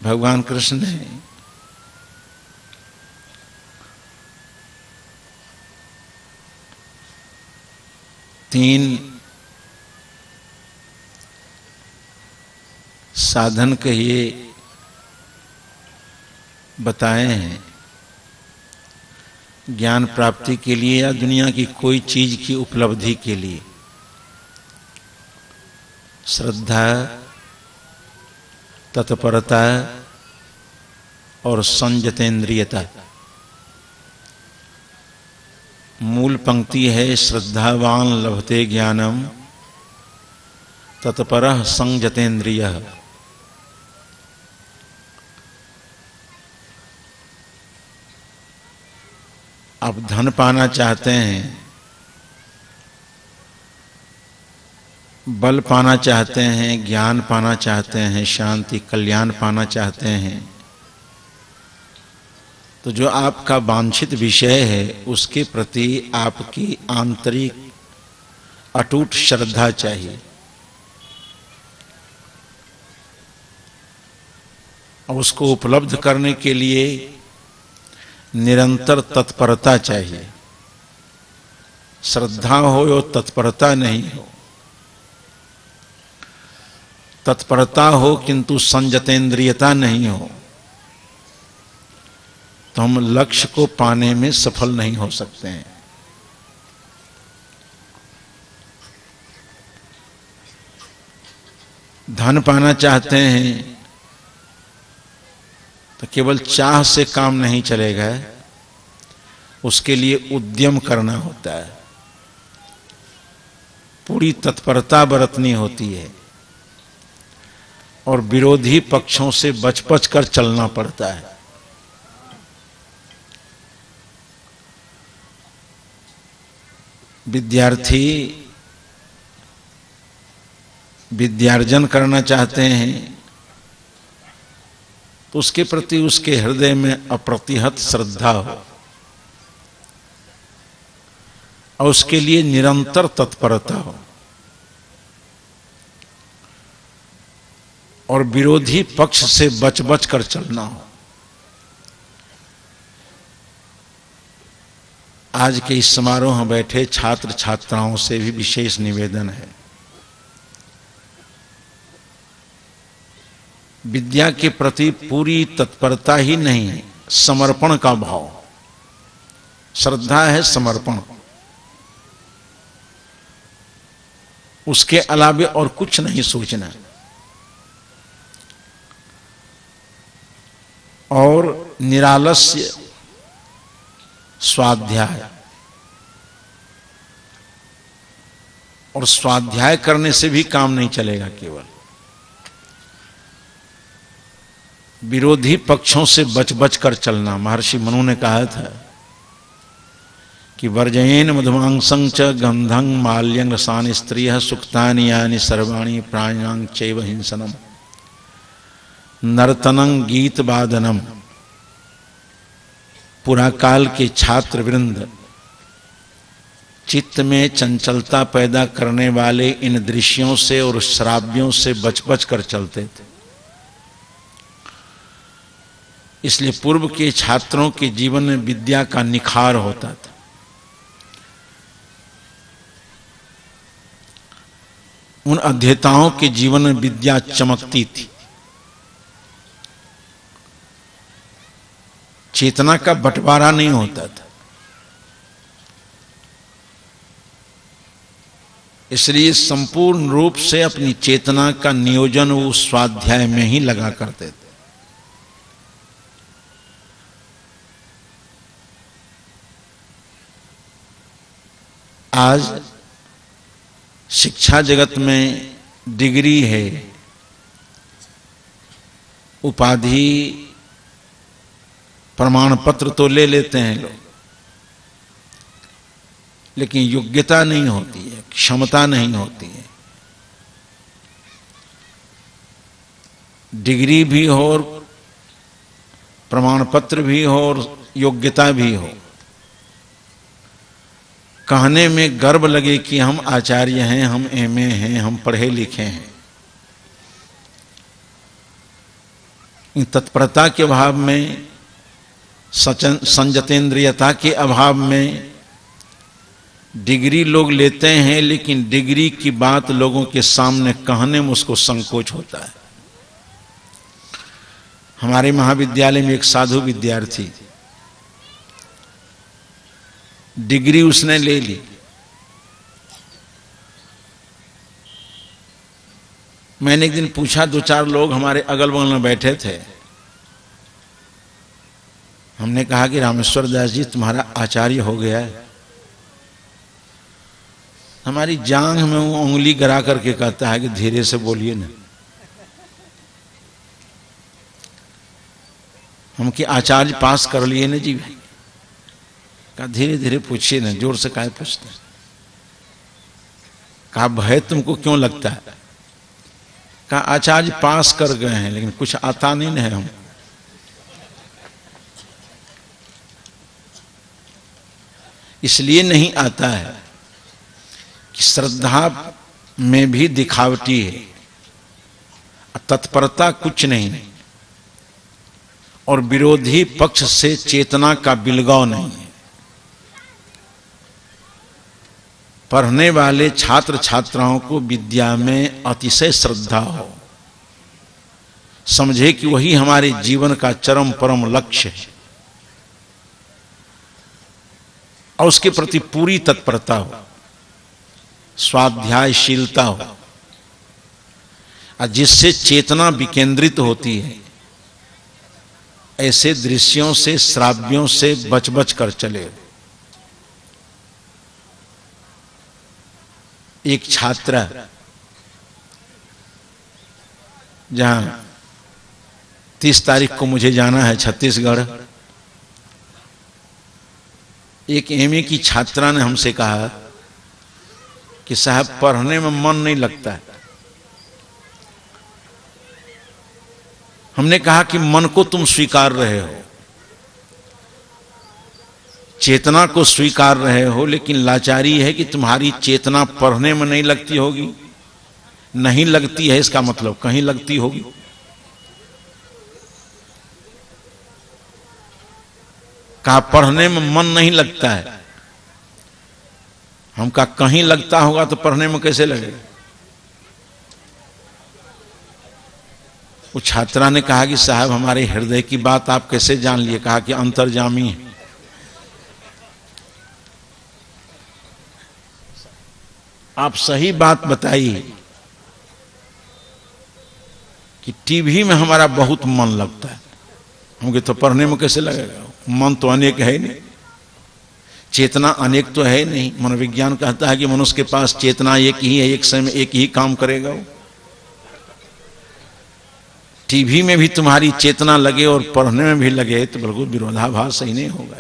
भगवान कृष्ण ने तीन साधन कहिए बताए हैं ज्ञान प्राप्ति के लिए या दुनिया की कोई चीज की उपलब्धि के लिए। श्रद्धा, तत्परता और संयतेंद्रियता। मूल पंक्ति है श्रद्धावान लभते ज्ञानम तत्परः संयतेंद्रियः। आप धन पाना चाहते हैं, बल पाना चाहते हैं, ज्ञान पाना चाहते हैं, शांति कल्याण पाना चाहते हैं, तो जो आपका वांछित विषय है उसके प्रति आपकी आंतरिक अटूट श्रद्धा चाहिए और उसको उपलब्ध करने के लिए निरंतर तत्परता चाहिए। श्रद्धा हो या तत्परता नहीं हो, तत्परता हो किंतु संयतेंद्रियता नहीं हो तो हम लक्ष्य को पाने में सफल नहीं हो सकते हैं। धन पाना चाहते हैं तो केवल चाह से काम नहीं चलेगा, उसके लिए उद्यम करना होता है, पूरी तत्परता बरतनी होती है और विरोधी पक्षों से बच कर चलना पड़ता है। विद्यार्थी विद्यार्जन करना चाहते हैं तो उसके प्रति उसके हृदय में अप्रतिहत श्रद्धा हो और उसके लिए निरंतर तत्परता हो और विरोधी पक्ष से बच कर चलना हो। आज के इस समारोह में बैठे छात्र छात्राओं से भी विशेष निवेदन है, विद्या के प्रति पूरी तत्परता ही नहीं, समर्पण का भाव। श्रद्धा है समर्पण, उसके अलावे और कुछ नहीं सोचना। और निरालस्य स्वाध्याय, और स्वाध्याय करने से भी काम नहीं चलेगा, केवल विरोधी पक्षों से बच कर चलना। महर्षि मनु ने कहा था कि वर्जयेन मधुमांसं च गंधं माल्यं रसानि स्त्रियः सुक्तानि यानि सर्वाणि प्राणिनां चैव हिंसनम् नर्तनं गीत वादनम। पुराकाल के छात्र वृंद चित्त में चंचलता पैदा करने वाले इन दृश्यों से और श्राव्यों से बच कर चलते थे। इसलिए पूर्व के छात्रों के जीवन में विद्या का निखार होता था। उन अध्येताओं के जीवन में विद्या चमकती थी, चेतना का बंटवारा नहीं होता था। इसलिए संपूर्ण रूप से अपनी चेतना का नियोजन वो स्वाध्याय में ही लगा करते थे। आज शिक्षा जगत में डिग्री है, उपाधि प्रमाण पत्र तो ले लेते हैं लोग, लेकिन योग्यता नहीं होती है, क्षमता नहीं होती है। डिग्री भी हो और प्रमाण पत्र भी हो और योग्यता भी हो, कहने में गर्व लगे कि हम आचार्य हैं, हम एमए हैं, हम पढ़े लिखे हैं। इन तत्परता के अभाव में, संजतेंद्रियता के अभाव में डिग्री लोग लेते हैं, लेकिन डिग्री की बात लोगों के सामने कहने में उसको संकोच होता है। हमारे महाविद्यालय में एक साधु विद्यार्थी, डिग्री उसने ले ली, मैंने एक दिन पूछा, दो चार लोग हमारे अगल बगल में बैठे थे, हमने कहा कि रामेश्वर दास जी तुम्हारा आचार्य हो गया है। हमारी जांघ में वो उंगली गिरा करके कहता है कि धीरे से बोलिए ना। हम कि आचार्य पास कर लिए ना जी। कहा धीरे धीरे पूछिए ना, जोर से काहे पूछते। कहा भय तुमको क्यों लगता है? कहा आचार्य पास कर गए हैं लेकिन कुछ आता नहीं है हम। इसलिए नहीं आता है कि श्रद्धा में भी दिखावटी है, तत्परता कुछ नहीं है, और विरोधी पक्ष से चेतना का बिलगाव नहीं है। पढ़ने वाले छात्र छात्राओं को विद्या में अतिशय श्रद्धा हो, समझे कि वही हमारे जीवन का चरम परम लक्ष्य है, और उसके प्रति पूरी तत्परता हो, स्वाध्यायशीलता हो, और जिससे चेतना विकेंद्रित होती है। ऐसे दृश्यों से, श्राव्यों से बच बच कर चले। एक छात्रा जहां 30 तारीख को मुझे जाना है छत्तीसगढ़, एक एमए की छात्रा ने हमसे कहा कि साहब पढ़ने में मन नहीं लगता है। हमने कहा कि मन को तुम स्वीकार रहे हो, चेतना को स्वीकार रहे हो, लेकिन लाचारी है कि तुम्हारी चेतना पढ़ने में नहीं लगती होगी। नहीं लगती है इसका मतलब कहीं लगती होगी। कहा पढ़ने में मन नहीं लगता है। हम कहा कहीं लगता होगा तो पढ़ने में कैसे लगेगा? उस छात्रा ने कहा कि साहब हमारे हृदय की बात आप कैसे जान लिए? कहा कि अंतर्जामी है। आप सही बात बताइए कि टीवी में हमारा बहुत मन लगता है, हमके तो पढ़ने में कैसे लगेगा? मन तो अनेक है नहीं, चेतना अनेक तो है नहीं। मनोविज्ञान कहता है कि मनुष्य के पास चेतना एक ही है, एक समय में एक ही काम करेगा वो। टीवी में भी तुम्हारी चेतना लगे और पढ़ने में भी लगे तो बिल्कुल विरोधाभास सही नहीं होगा।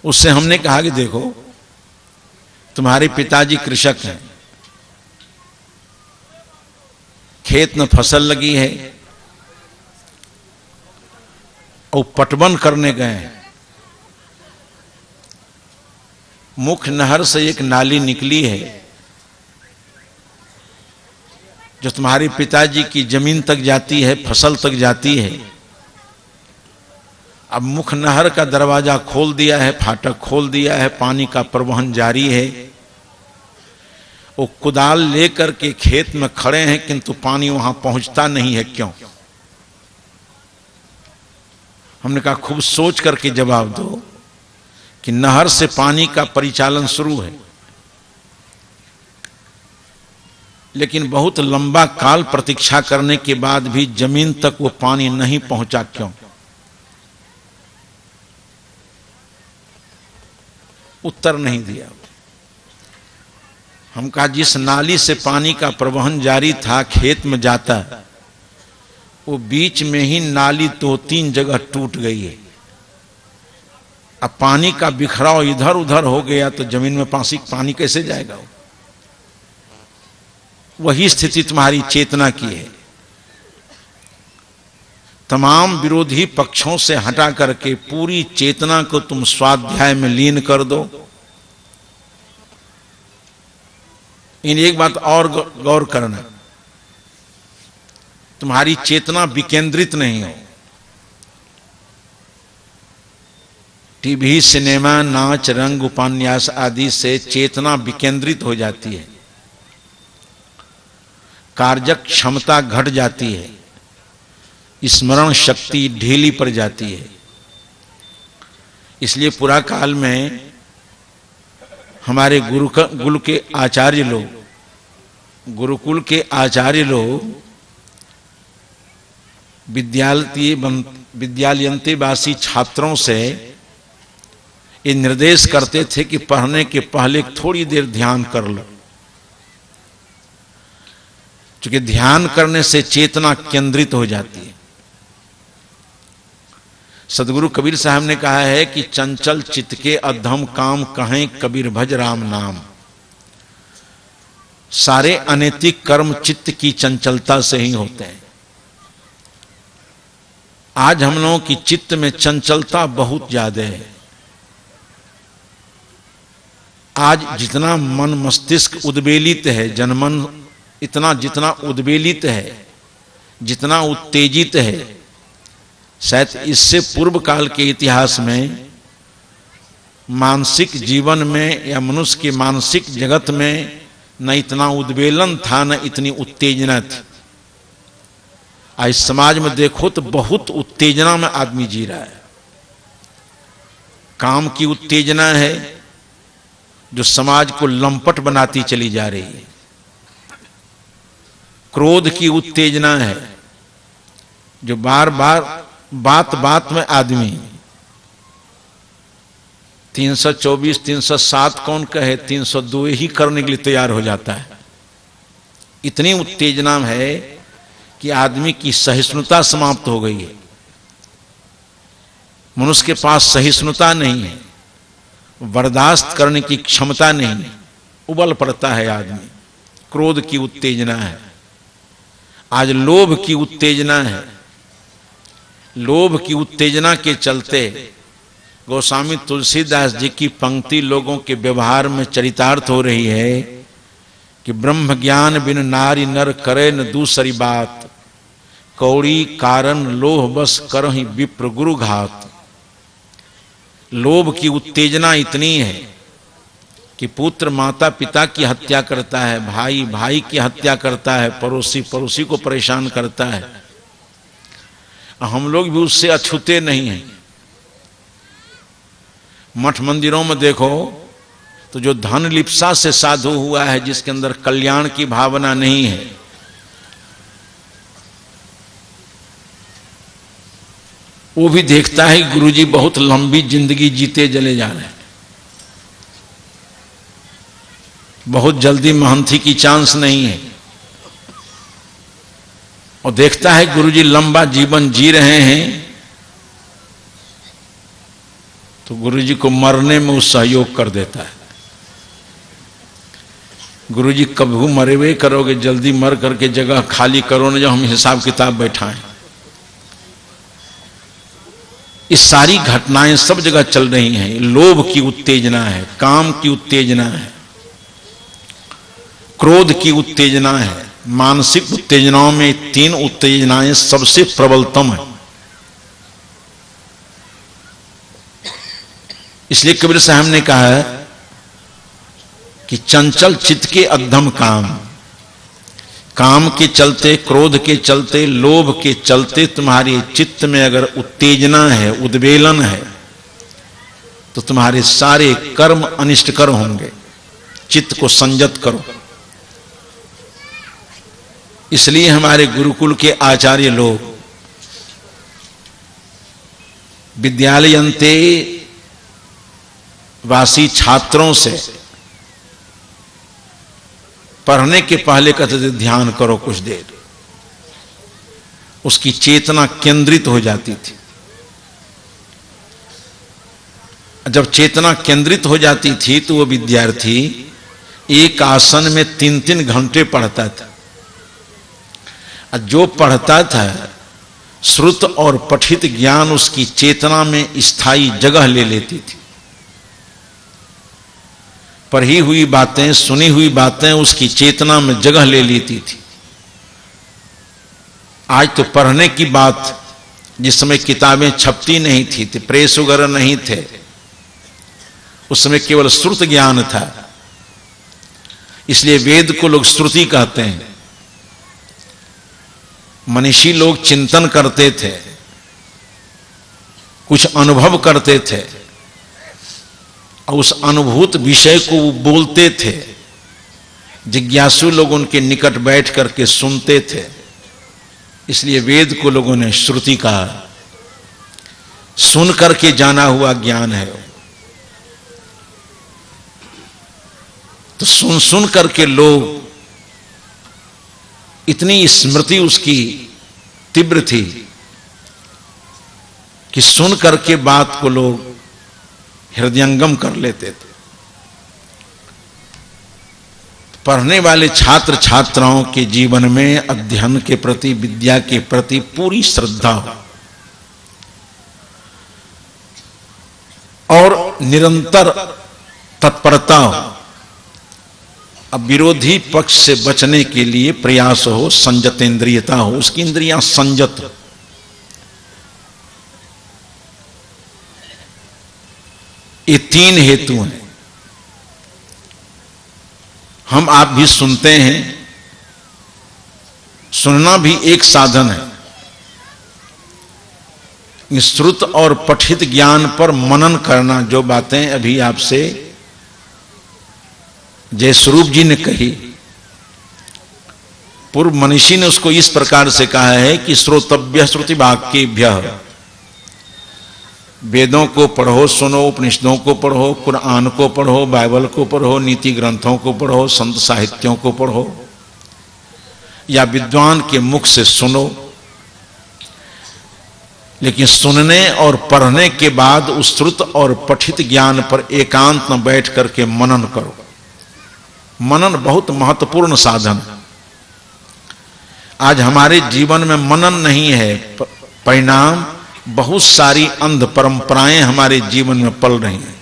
उससे हमने कहा कि देखो तुम्हारे पिताजी कृषक हैं, खेत में फसल लगी है और पटवन करने गए हैं। मुख्य नहर से एक नाली निकली है जो तुम्हारे पिताजी की जमीन तक जाती है, फसल तक जाती है। अब मुख्य नहर का दरवाजा खोल दिया है, फाटक खोल दिया है, पानी का प्रवहन जारी है। वो कुदाल लेकर के खेत में खड़े हैं किंतु पानी वहां पहुंचता नहीं है। क्यों? हमने कहा खूब सोच करके जवाब दो कि नहर से पानी का परिचालन शुरू है, लेकिन बहुत लंबा काल प्रतीक्षा करने के बाद भी जमीन तक वो पानी नहीं पहुंचा। क्यों? उत्तर नहीं दिया। हम कहा जिस नाली से पानी का प्रवहन जारी था खेत में जाता, वो बीच में ही नाली 2-3 जगह टूट गई है। अब पानी का बिखराव इधर उधर हो गया तो जमीन में पानी कैसे जाएगा? वही स्थिति तुम्हारी चेतना की है। तमाम विरोधी पक्षों से हटा करके पूरी चेतना को तुम स्वाध्याय में लीन कर दो। इन एक बात और गौर करना, तुम्हारी चेतना विकेंद्रित नहीं हो। टीवी, सिनेमा, नाच, रंग, उपन्यास आदि से चेतना विकेंद्रित हो जाती है, कार्यक क्षमता घट जाती है, स्मरण शक्ति ढीली पड़ जाती है। इसलिए पुरा काल में हमारे गुरुकुल के आचार्य लोग विद्यालयंतेवासी छात्रों से ये निर्देश करते थे कि पढ़ने के पहले थोड़ी देर ध्यान कर लो, क्योंकि ध्यान करने से चेतना केंद्रित हो जाती है। सदगुरु कबीर साहब ने कहा है कि चंचल चित्त के अधम काम कहें कबीर भज राम नाम। सारे अनैतिक कर्म चित्त की चंचलता से ही होते हैं। आज हम लोगों की चित्त में चंचलता बहुत ज्यादा है। आज जितना मन मस्तिष्क उद्वेलित है, जनमन जितना उद्वेलित है, जितना उत्तेजित है, शायद इससे पूर्व काल के इतिहास में मानसिक जीवन में या मनुष्य के मानसिक जगत में न इतना उद्वेलन था, न इतनी उत्तेजना थी। आज समाज में देखो तो बहुत उत्तेजना में आदमी जी रहा है। काम की उत्तेजना है जो समाज को लंपट बनाती चली जा रही है। क्रोध की उत्तेजना है जो बार बार बात बात में आदमी 324, 307 कौन कहे, 302 ही करने के लिए तैयार हो जाता है। इतनी उत्तेजना है कि आदमी की सहिष्णुता समाप्त हो गई है। मनुष्य के पास सहिष्णुता नहीं है, बर्दाश्त करने की क्षमता नहीं है, उबल पड़ता है आदमी। क्रोध की उत्तेजना है। आज लोभ की उत्तेजना है। लोभ की उत्तेजना के चलते गोस्वामी तुलसीदास जी की पंक्ति लोगों के व्यवहार में चरितार्थ हो रही है कि ब्रह्म ज्ञान बिन नारी नर करे न दूसरी बात, कौड़ी कारण लोभ बस करहि विप्र गुरु घात। लोभ की उत्तेजना इतनी है कि पुत्र माता पिता की हत्या करता है, भाई भाई की हत्या करता है, पड़ोसी पड़ोसी को परेशान करता है। हम लोग भी उससे अछूते नहीं हैं। मठ मंदिरों में देखो तो जो धन लिप्सा से साधु हुआ है, जिसके अंदर कल्याण की भावना नहीं है, वो भी देखता है गुरुजी बहुत लंबी जिंदगी जीते चले जा रहे हैं, बहुत जल्दी महंती की चांस नहीं है। और देखता है गुरुजी लंबा जीवन जी रहे हैं, तो गुरुजी को मरने में वो सहयोग कर देता है। गुरुजी कभी मरवे करोगे, जल्दी मर करके जगह खाली करो ना, जो हम हिसाब किताब बैठाएं। इस सारी घटनाएं सब जगह चल रही हैं। लोभ की उत्तेजना है, काम की उत्तेजना है, क्रोध की उत्तेजना है। मानसिक उत्तेजनाओं में 3 उत्तेजनाएं सबसे प्रबलतम है। इसलिए कबीर साहब ने कहा है कि चंचल चित्त के अधम काम के चलते, क्रोध के चलते, लोभ के चलते तुम्हारे चित्त में अगर उत्तेजना है, उद्वेलन है, तो तुम्हारे सारे कर्म अनिष्टकर होंगे। चित्त को संयत करो। इसलिए हमारे गुरुकुल के आचार्य लोग विद्यालयंते वासी छात्रों से पढ़ने के पहले कहते थे ध्यान करो कुछ देर। उसकी चेतना केंद्रित हो जाती थी। जब चेतना केंद्रित हो जाती थी तो वो विद्यार्थी एक आसन में 3-3 घंटे पढ़ता था। जो पढ़ता था श्रुत और पठित ज्ञान उसकी चेतना में स्थायी जगह ले लेती थी। पढ़ी हुई बातें, सुनी हुई बातें उसकी चेतना में जगह ले लेती थी। आज तो पढ़ने की बात, जिस समय किताबें छपती नहीं थी, प्रेस वगैरह नहीं थे, उस समय केवल श्रुत ज्ञान था, इसलिए वेद को लोग श्रुति कहते हैं। मनीषी लोग चिंतन करते थे, कुछ अनुभव करते थे और उस अनुभूत विषय को वो बोलते थे। जिज्ञासु लोग उनके निकट बैठ करके सुनते थे, इसलिए वेद को लोगों ने श्रुति कहा। सुन करके जाना हुआ ज्ञान है। तो सुन सुन करके लोग, इतनी स्मृति उसकी तीव्र थी कि सुन करके बात को लोग हृदयंगम कर लेते थे। पढ़ने वाले छात्र छात्राओं के जीवन में अध्ययन के प्रति, विद्या के प्रति पूरी श्रद्धा और निरंतर तत्परता हो। अब विरोधी पक्ष से बचने के लिए प्रयास हो, संयतेंद्रियता हो, उसकी इंद्रियां संयत। ये तीन हेतु हैं। हम आप भी सुनते हैं, सुनना भी एक साधन है। श्रुत और पठित ज्ञान पर मनन करना, जो बातें अभी आपसे जय स्वरूप जी ने कही, पूर्व मनीषी ने उसको इस प्रकार से कहा है कि श्रोतव्य श्रुति वाक्येभ्यः, वेदों को पढ़ो, सुनो, उपनिषदों को पढ़ो, कुरान को पढ़ो, बाइबल को पढ़ो, नीति ग्रंथों को पढ़ो, संत साहित्यों को पढ़ो, या विद्वान के मुख से सुनो। लेकिन सुनने और पढ़ने के बाद उस श्रुत और पठित ज्ञान पर एकांत में बैठ करके मनन करो। मनन बहुत महत्वपूर्ण साधन। आज हमारे जीवन में मनन नहीं है, परिणाम बहुत सारी अंध परंपराएं हमारे जीवन में पल रही हैं।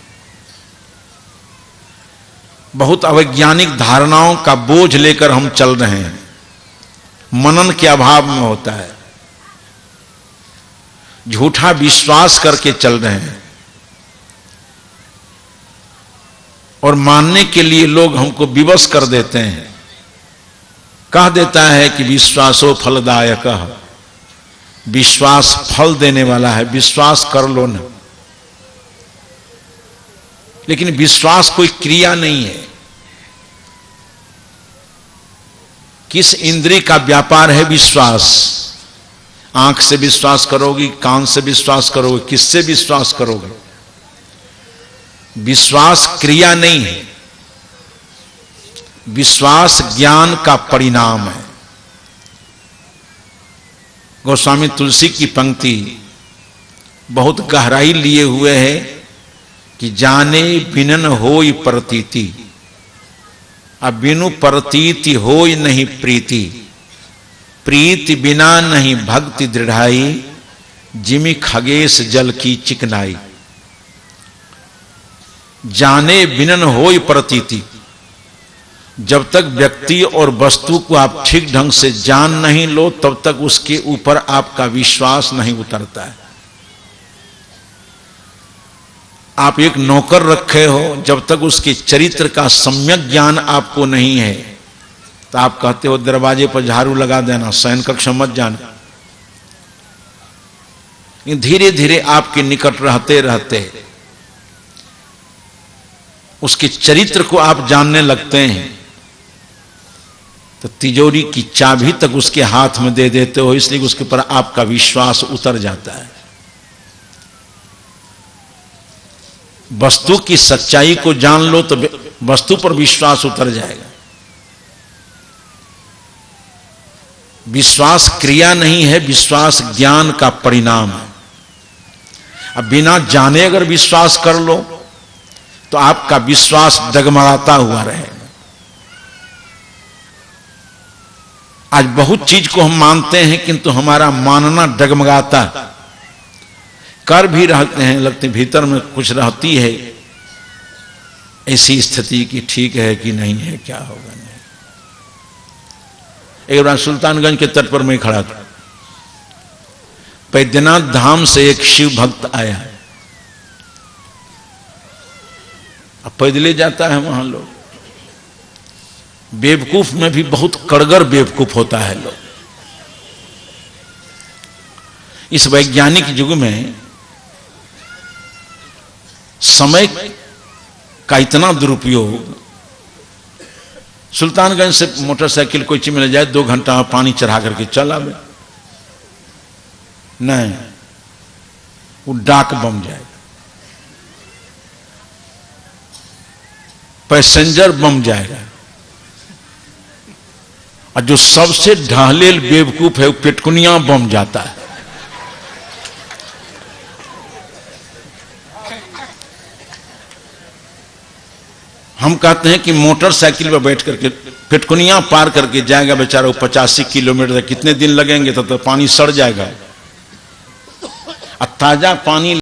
बहुत अवैज्ञानिक धारणाओं का बोझ लेकर हम चल रहे हैं, मनन के अभाव में होता है। झूठा विश्वास करके चल रहे हैं और मानने के लिए लोग हमको विवश कर देते हैं। कह देता है कि विश्वासो फलदायक, विश्वास फल देने वाला है, विश्वास कर लो ना। लेकिन विश्वास कोई क्रिया नहीं है। किस इंद्रिय का व्यापार है विश्वास? आंख से विश्वास करोगी, कान से विश्वास करोगे, किससे विश्वास करोगे? विश्वास क्रिया नहीं है, विश्वास ज्ञान का परिणाम है। गोस्वामी तुलसी की पंक्ति बहुत गहराई लिए हुए है कि जाने बिनन होय प्रतीति, अब बिनु प्रतीति होय नहीं प्रीति, प्रीति बिना नहीं भक्ति दृढ़ाई, जिमि खगेश जल की चिकनाई। जाने बिनन होय प्रतीति, जब तक व्यक्ति और वस्तु को आप ठीक ढंग से जान नहीं लो, तब तक उसके ऊपर आपका विश्वास नहीं उतरता है। आप एक नौकर रखे हो, जब तक उसके चरित्र का सम्यक ज्ञान आपको नहीं है, तो आप कहते हो दरवाजे पर झाड़ू लगा देना, शयन कक्ष मत जाना। धीरे धीरे आपके निकट रहते रहते उसके चरित्र को आप जानने लगते हैं, तो तिजोरी की चाबी तक उसके हाथ में दे देते हो, इसलिए उसके पर आपका विश्वास उतर जाता है। वस्तु की सच्चाई को जान लो तो वस्तु पर विश्वास उतर जाएगा। विश्वास क्रिया नहीं है, विश्वास ज्ञान का परिणाम है। अब बिना जाने अगर विश्वास कर लो तो आपका विश्वास डगमगाता हुआ रहेगा। आज बहुत चीज को हम मानते हैं, किंतु हमारा मानना डगमगाता, कर भी रहते हैं, लगते भीतर में कुछ रहती है ऐसी स्थिति कि ठीक है कि नहीं है, क्या होगा नहीं। एक बार सुल्तानगंज के तट पर मैं खड़ा था, बैद्यनाथ धाम से एक शिव भक्त आया है, अब पैदले जाता है वहां लोग। बेवकूफ में भी बहुत कड़गर बेवकूफ होता है लोग। इस वैज्ञानिक युग में समय का इतना दुरुपयोग, सुल्तानगंज से मोटरसाइकिल कोई चीज मिल जाए 2 घंटा पानी चढ़ा करके चल आवे, नहीं वो डाक बम जाएगा, पैसेंजर बम जाएगा, और जो सबसे ढालेल बेवकूफ है वो पेटकुनिया बम जाता है। हम कहते हैं कि मोटरसाइकिल पर बैठ करके पेटकुनिया पार करके जाएगा बेचारा, वो 85 किलोमीटर, कितने दिन लगेंगे, तो पानी सड़ जाएगा, और ताजा पानी